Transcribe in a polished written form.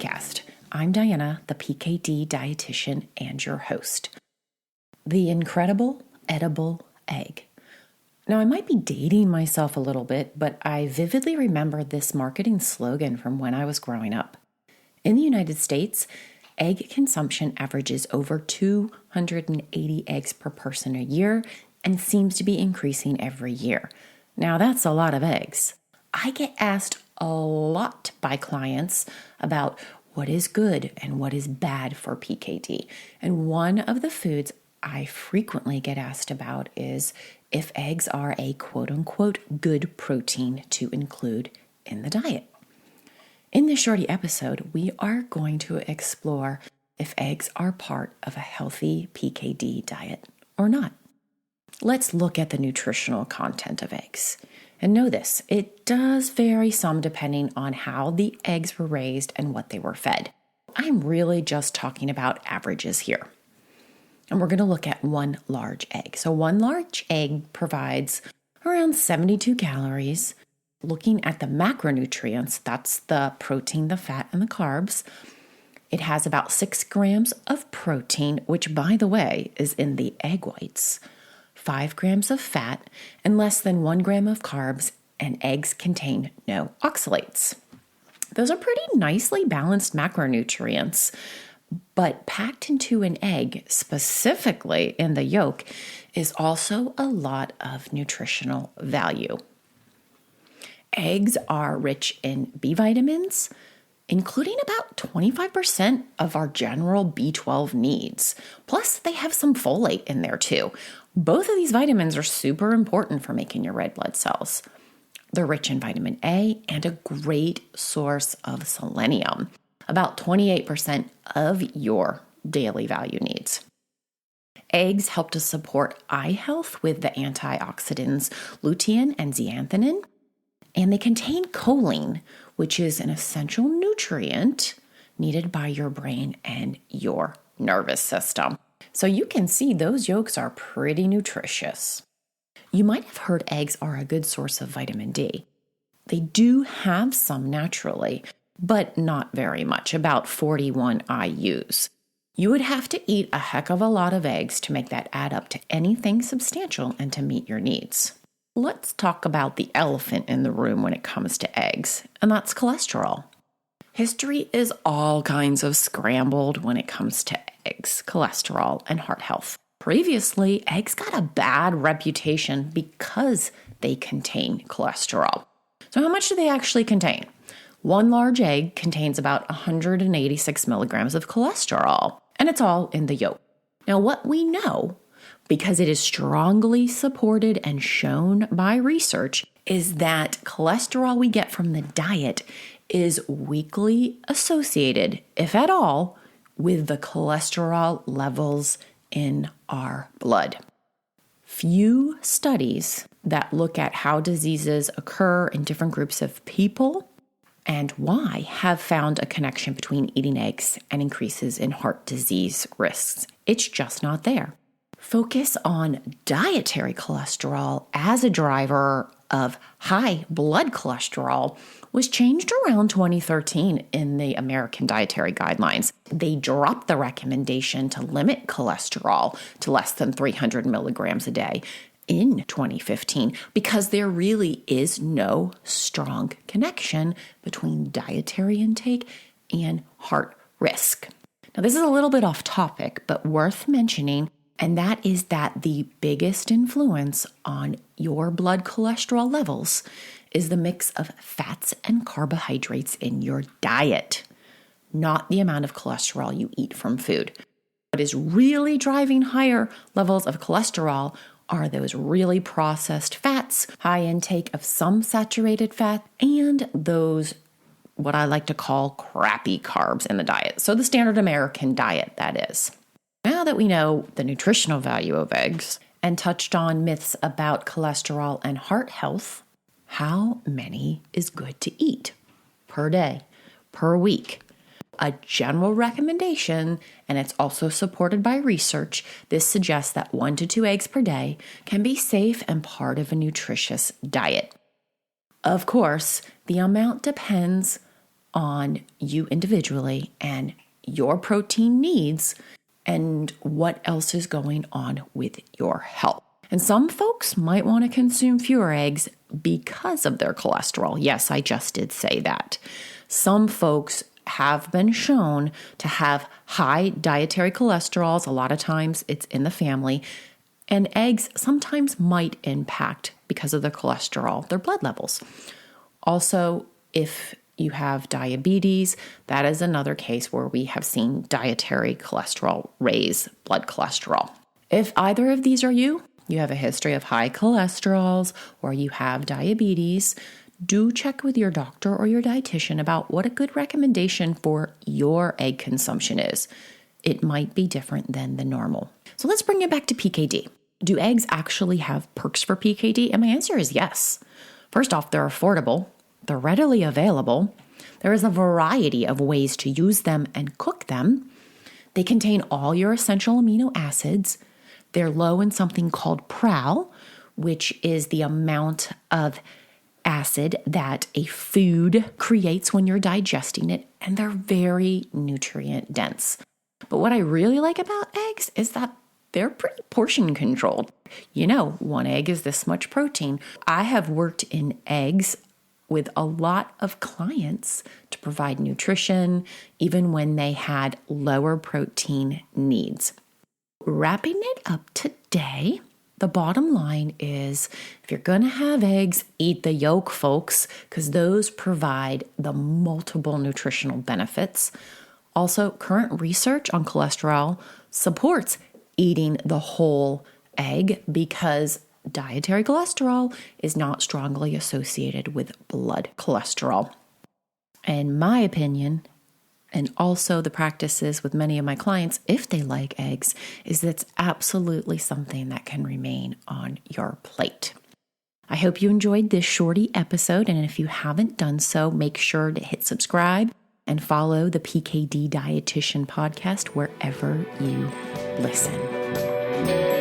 Podcast. I'm Diana, the PKD Dietitian and your host. The incredible edible egg. Now, I might be dating myself a little bit, but I vividly remember this marketing slogan from when I was growing up. In the United States, egg consumption averages over 280 eggs per person a year and seems to be increasing every year. Now, that's a lot of eggs. I get asked a lot by clients about what is good and what is bad for PKD. And one of the foods I frequently get asked about is if eggs are a quote-unquote good protein to include in the diet. In this shorty episode, we are going to explore if eggs are part of a healthy PKD diet or not. Let's look at the nutritional content of eggs. And know this, it does vary some depending on how the eggs were raised and what they were fed. I'm really just talking about averages here. And we're going to look at one large egg. So one large egg provides around 72 calories. Looking at the macronutrients, that's the protein, the fat, and the carbs, it has about 6 grams of protein, which, by the way, is in the egg whites, 5 grams of fat, and less than 1 gram of carbs, and eggs contain no oxalates. Those are pretty nicely balanced macronutrients, but packed into an egg, specifically in the yolk, is also a lot of nutritional value. Eggs are rich in B vitamins, including about 25% of our general B12 needs. Plus, they have some folate in there too. Both of these vitamins are super important for making your red blood cells. They're rich in vitamin A and a great source of selenium, about 28% of your daily value needs. Eggs help to support eye health with the antioxidants lutein and zeaxanthin, and they contain choline, which is an essential nutrient needed by your brain and your nervous system. So you can see those yolks are pretty nutritious. You might have heard eggs are a good source of vitamin D. They do have some naturally, but not very much, about 41 IUs. You would have to eat a heck of a lot of eggs to make that add up to anything substantial and to meet your needs. Let's talk about the elephant in the room when it comes to eggs, and that's cholesterol. History is all kinds of scrambled when it comes to eggs, cholesterol, and heart health. Previously, eggs got a bad reputation because they contain cholesterol. So how much do they actually contain? One large egg contains about 186 milligrams of cholesterol, and it's all in the yolk. Now, what we know, because it is strongly supported and shown by research, is that cholesterol we get from the diet is weakly associated, if at all, with the cholesterol levels in our blood. Few studies that look at how diseases occur in different groups of people and why have found a connection between eating eggs and increases in heart disease risks. It's just not there. Focus on dietary cholesterol as a driver of high blood cholesterol was changed around 2013 in the American Dietary Guidelines. They dropped the recommendation to limit cholesterol to less than 300 milligrams a day in 2015 because there really is no strong connection between dietary intake and heart risk. Now, this is a little bit off topic, but worth mentioning, and that is that the biggest influence on your blood cholesterol levels is the mix of fats and carbohydrates in your diet, not the amount of cholesterol you eat from food. What is really driving higher levels of cholesterol are those really processed fats, high intake of some saturated fat, and those what I like to call crappy carbs in the diet. So the standard American diet, that is. Now that we know the nutritional value of eggs and touched on myths about cholesterol and heart health, how many is good to eat per day, per week? A general recommendation, and it's also supported by research, this suggests that 1 to 2 eggs per day can be safe and part of a nutritious diet. Of course, the amount depends on you individually and your protein needs and what else is going on with your health. And some folks might want to consume fewer eggs because of their cholesterol. Yes, I just did say that. Some folks have been shown to have high dietary cholesterols. A lot of times it's in the family. And eggs sometimes might impact, because of the cholesterol, their blood levels. Also, if you have diabetes, that is another case where we have seen dietary cholesterol raise blood cholesterol. If either of these are you have a history of high cholesterols, or you have diabetes, do check with your doctor or your dietitian about what a good recommendation for your egg consumption is. It might be different than the normal. So let's bring it back to PKD. Do eggs actually have perks for PKD? And my answer is yes. First off, they're affordable. They're readily available. There is a variety of ways to use them and cook them. They contain all your essential amino acids. They're low in something called PRAL, which is the amount of acid that a food creates when you're digesting it, and they're very nutrient dense. But what I really like about eggs is that they're pretty portion controlled. One egg is this much protein. I have worked in eggs with a lot of clients to provide nutrition, even when they had lower protein needs. Wrapping it up today, the bottom line is, if you're going to have eggs, eat the yolk, folks, because those provide the multiple nutritional benefits. Also, current research on cholesterol supports eating the whole egg because dietary cholesterol is not strongly associated with blood cholesterol. In my opinion, and also the practices with many of my clients, if they like eggs, is that's absolutely something that can remain on your plate. I hope you enjoyed this shorty episode, and if you haven't done so, make sure to hit subscribe and follow the PKD Dietitian Podcast wherever you listen.